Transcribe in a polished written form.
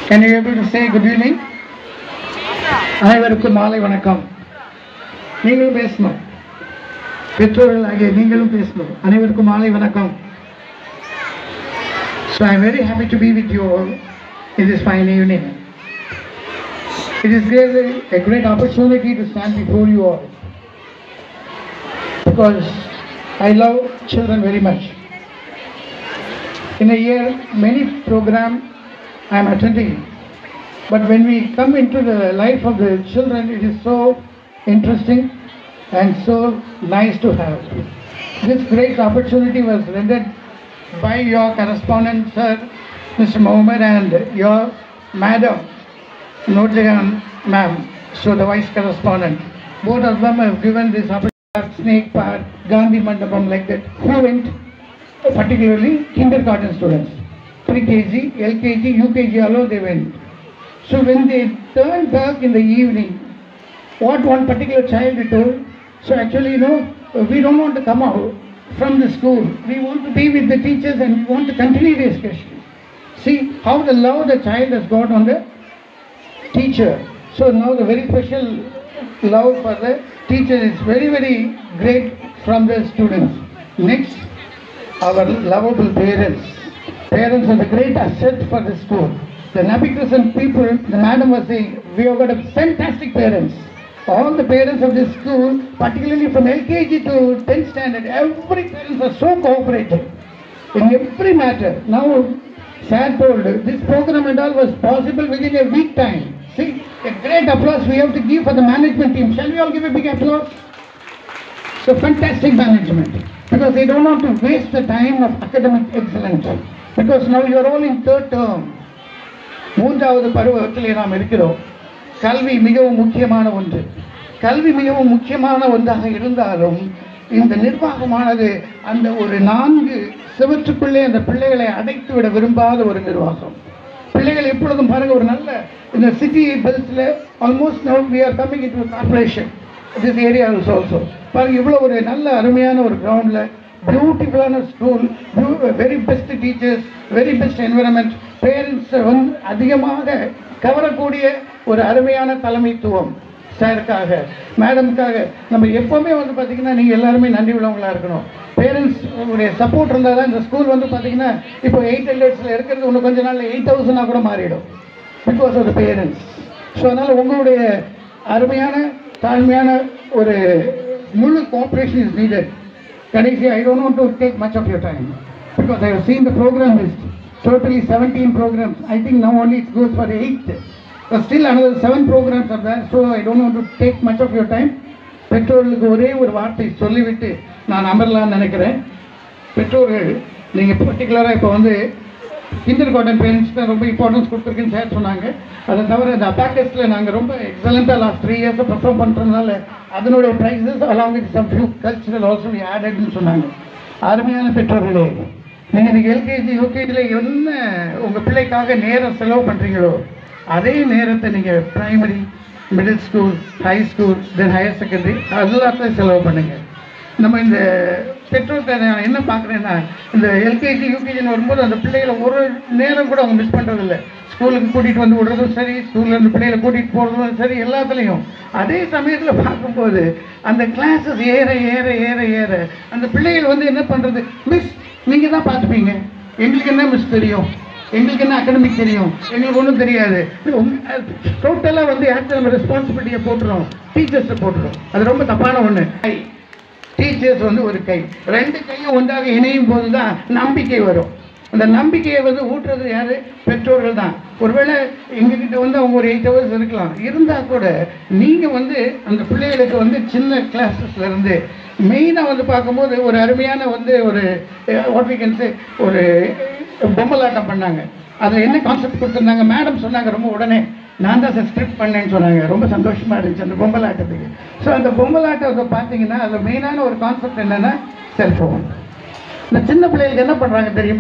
Can you able to say good evening? அனைவருக்கும் மாலை வணக்கம். நீங்களும் பேசணும், பெற்றோர்கள் ஆகிய நீங்களும் பேசணும். அனைவருக்கும் மாலை வணக்கம். So I am very happy to be with you all in this fine evening. It is really a great opportunity to stand before you all because I love children very much. In a year, many programs I am attending, but when we come into the life of the children, it is so interesting and so nice to have. This great opportunity was rendered by your correspondent, Sir, Mr. Mohammed, and your Madam, Noorjahan Ma'am, so the Vice Correspondent. Both of them have given this opportunity, Snake Park, Gandhi Mandapam, like that, who went, particularly kindergarten students. Pre-KG, LKG, UKG, all they went. So when they turned back in the evening, what one particular child told, so actually, we don't want to come out from the school. We want to be with the teachers and we want to continue the discussion. See how the love the child has got on the teacher. So now the very special love for the teacher is very, very great from the students. Next, our lovable parents. Parents are the great asset for the school. The Nabi Crescent people, the madam was saying, we have got a fantastic parents. All the parents of this school, particularly from LKG to 10th standard, every parents are so cooperative in every matter. Now, Sir told, this program and all was possible within a week time. See, a great applause we have to give for the management team. Shall we all give a big applause? So fantastic management, because they don't want to waste the time of academic excellence. Because now you are all in third term. மூன்றாவது பருவத்திலே நாம் இருக்கிறோம். கல்வி மிகவும் முக்கியமான ஒன்று. கல்வி மிகவும் முக்கியமான ஒன்றாக இருந்தாலும் இந்த நிர்வாகமானது அந்த ஒரு 4 செவற்றுக்குள்ளே அந்த பிள்ளைகளை அடைத்து விட விரும்பாத ஒரு நிர்வாகம். பிள்ளைகள் எப்பொழுதும் பாருங்க, ஒரு நல்ல இந்த சிட்டி பெல்ட்ல almost now we are coming into a corporation. This area is also பாருங்க, இவ்வளோ ஒரு நல்ல அருமையான ஒரு கிரவுண்டில் பியூட்டிஃபுல்லான school, very best teachers, very best environment, parents வந்து அதிகமாக கவரக்கூடிய ஒரு அருமையான தலைமைத்துவம் சாருக்காக, மேடம்காக. நம்ம எப்போவுமே வந்து பார்த்திங்கன்னா நீங்கள் எல்லாருமே நன்றி உள்ளவங்களாக இருக்கணும். பேரண்ட்ஸ் உடைய சப்போர்ட் இருந்தால் தான் இந்த ஸ்கூல் வந்து பார்த்திங்கன்னா இப்போ 800 இருக்கிறது இன்னும் கொஞ்ச நாளில் 8000 கூட மாறிடும், because of the parents. So அதனால் உங்களுடைய அருமையான தாழ்மையான ஒரு முழு cooperation is needed. Ganesh, I don't want to take much of your time because I have seen the program list. Totally 17 programs. I think now only it goes for 8. But still another 7 programs are there. So I don't want to take much of your time. பெற்றோர்களுக்கு ஒரே ஒரு வார்த்தை சொல்லிவிட்டு நான் அமரலான்னு நினைக்கிறேன். பெற்றோர்கள் நீங்கள் பர்டிகுலராக இப்போ வந்து கிண்டர் கார்டன் பேரண்ட்ஸ் தான் ரொம்ப இம்பார்ட்டன்ஸ் கொடுத்துருக்குன்னு சார் சொன்னாங்க. அதை தவிர இந்த அபாக்கஸில் நாங்கள் ரொம்ப எக்ஸலண்ட்டாக லாஸ்ட் 3 இயர்ஸாக பர்ஃபார்ம் பண்ணுறதுனால அதனுடைய prizes along with some few cultural also we ஆடட்னு சொன்னாங்க. அருமையான பெற்றோர்களே, நீங்கள் இன்றைக்கி எல்கேஜி யூகேஜியில் என்ன உங்கள் பிள்ளைக்காக நேரம் செலவு பண்ணுறீங்களோ அதே நேரத்தை நீங்கள் primary, middle school, high school, தென் ஹையர் செகண்டரி எல்லாத்தையும் செலவு பண்ணுங்கள். நம்ம இந்த பெற்றோர்கிட்ட நான் என்ன பார்க்குறேன்னா, இந்த எல்கேஜி யூகேஜின்னு வரும்போது அந்த பிள்ளைகளை ஒரு நேரம் கூட அவங்க மிஸ் பண்ணுறதில்ல. ஸ்கூலுக்கு கூட்டிகிட்டு வந்து விடுறதும் சரி, ஸ்கூல்லேருந்து பிள்ளைகளை கூட்டிகிட்டு போகிறதும் சரி, எல்லாத்துலேயும். அதே சமயத்தில் பார்க்கும்போது அந்த கிளாஸஸ் ஏற ஏற ஏற ஏற அந்த பிள்ளைகள் வந்து என்ன பண்ணுறது, மிஸ் நீங்கள் தான் பார்த்துப்பீங்க, எங்களுக்கு என்ன மிஸ் தெரியும், எங்களுக்கு என்ன அகாடமிக் தெரியும், எங்களுக்கு ஒன்றும் தெரியாது. டோட்டலாக வந்து யாருக்கு நம்ம ரெஸ்பான்சிபிலிட்டியை போட்டுரும், டீச்சர்ஸை போட்டுரும். அது ரொம்ப தப்பான ஒன்று. டீச்சர்ஸ் வந்து ஒரு கை, 2 கையும் ஒன்றாக இணையும் போது தான் நம்பிக்கை வரும். அந்த நம்பிக்கையை வந்து ஊட்டுறது யார்? பெற்றோர்கள் தான். ஒருவேளை எங்ககிட்ட வந்து அவங்க ஒரு 8 hours இருக்கலாம், இருந்தால் கூட நீங்கள் வந்து அந்த பிள்ளைகளுக்கு வந்து சின்ன கிளாஸஸ்லேருந்து மெயினாக வந்து பார்க்கும்போது ஒரு அருமையான வந்து ஒரு வாட் வி கேன் சே ஒரு பொம்மலாட்டம் பண்ணாங்க. அதில் என்ன கான்செப்ட் கொடுத்துருந்தாங்க, மேடம் சொன்னாங்க ரொம்ப உடனே, நான் தான் சார் ஸ்கிரிப்ட் பண்ணேன்னு சொன்னாங்க. ரொம்ப சந்தோஷமாக இருந்துச்சு அந்த பொம்மலாட்டத்துக்கு. ஸோ அந்த பொம்மலாட்டத்தை பார்த்தீங்கன்னா அதில் மெயினான ஒரு கான்செப்ட் என்னென்னா செல்ஃபோன். இந்த சின்ன பிள்ளைகளுக்கு என்ன பண்ணுறாங்க தெரியுமா?